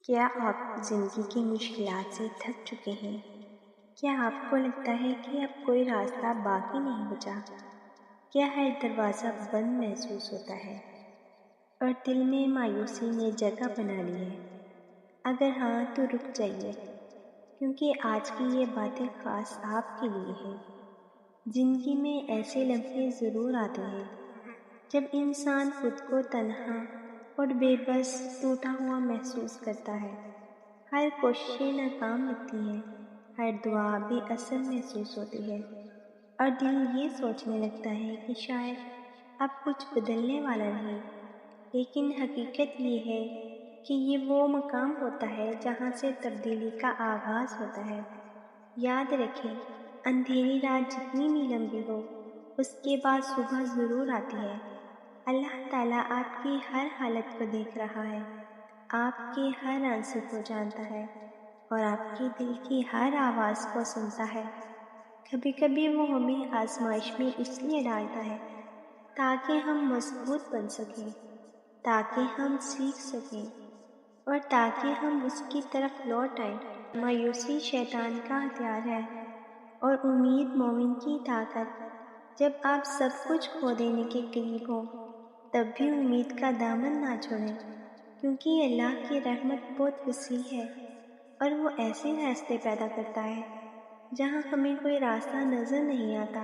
کیا آپ زندگی کی مشکلات سے تھک چکے ہیں؟ کیا آپ کو لگتا ہے کہ اب کوئی راستہ باقی نہیں بچا؟ کیا ہر دروازہ بند محسوس ہوتا ہے اور دل میں مایوسی نے جگہ بنا لی ہے؟ اگر ہاں تو رک جائیے، کیونکہ آج کی یہ باتیں خاص آپ کے لیے ہیں۔ زندگی میں ایسے لمحے ضرور آتے ہیں جب انسان خود کو تنہا اور بے بس ٹوٹا ہوا محسوس کرتا ہے۔ ہر کوششیں ناکام لگتی ہیں، ہر دعا بے اثر محسوس ہوتی ہے، اور دل یہ سوچنے لگتا ہے کہ شاید اب کچھ بدلنے والا نہیں۔ لیکن حقیقت یہ ہے کہ یہ وہ مقام ہوتا ہے جہاں سے تبدیلی کا آغاز ہوتا ہے۔ یاد رکھیں، اندھیری رات جتنی بھی لمبی ہو، اس کے بعد صبح ضرور آتی ہے۔ اللہ تعالیٰ آپ کی ہر حالت کو دیکھ رہا ہے، آپ کے ہر عنصر کو جانتا ہے، اور آپ کے دل کی ہر آواز کو سنتا ہے۔ کبھی کبھی وہ ہمیں آزمائش میں اس لیے ڈالتا ہے تاکہ ہم مضبوط بن سکیں، تاکہ ہم سیکھ سکیں، اور تاکہ ہم اس کی طرف لوٹ آئیں۔ مایوسی شیطان کا ہتھیار ہے، اور امید مومن کی طاقت۔ جب آپ سب کچھ کھو دینے کے قریب ہو، تب بھی امید کا دامن نہ چھوڑیں، کیونکہ اللہ کی رحمت بہت وسیع ہے، اور وہ ایسے راستے پیدا کرتا ہے جہاں ہمیں کوئی راستہ نظر نہیں آتا۔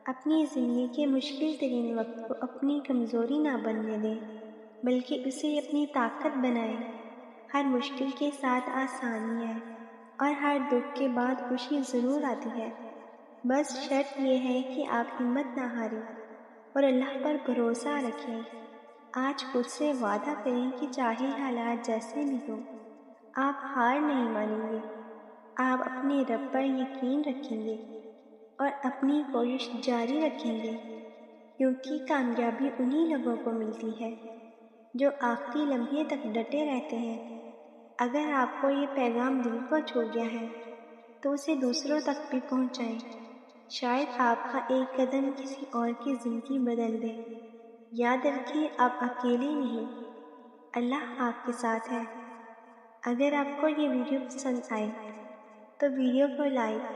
اپنی زندگی کے مشکل ترین وقت کو اپنی کمزوری نہ بننے دیں، بلکہ اسے اپنی طاقت بنائیں۔ ہر مشکل کے ساتھ آسانی ہے، اور ہر دکھ کے بعد خوشی ضرور آتی ہے۔ بس شرط یہ ہے کہ آپ ہمت نہ ہاریں اور اللہ پر بھروسہ رکھیں۔ آج خود سے وعدہ کریں کہ چاہے حالات جیسے بھی ہوں، آپ ہار نہیں مانیں گے۔ آپ اپنے رب پر یقین رکھیں گے اور اپنی کوشش جاری رکھیں گے، کیونکہ کامیابی انہی لوگوں کو ملتی ہے جو آخری لمحے تک ڈٹے رہتے ہیں۔ اگر آپ کو یہ پیغام دل کو چھو گیا ہے تو اسے دوسروں تک بھی پہنچائیں۔ شاید آپ کا ایک قدم کسی اور کی زندگی بدل دے۔ یاد رکھیں، آپ اکیلے نہیں، اللہ آپ کے ساتھ ہے۔ اگر آپ کو یہ ویڈیو پسند آئے تو ویڈیو کو لائک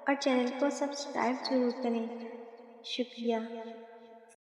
اور چینل کو سبسکرائب ضرور کریں۔ شکریہ۔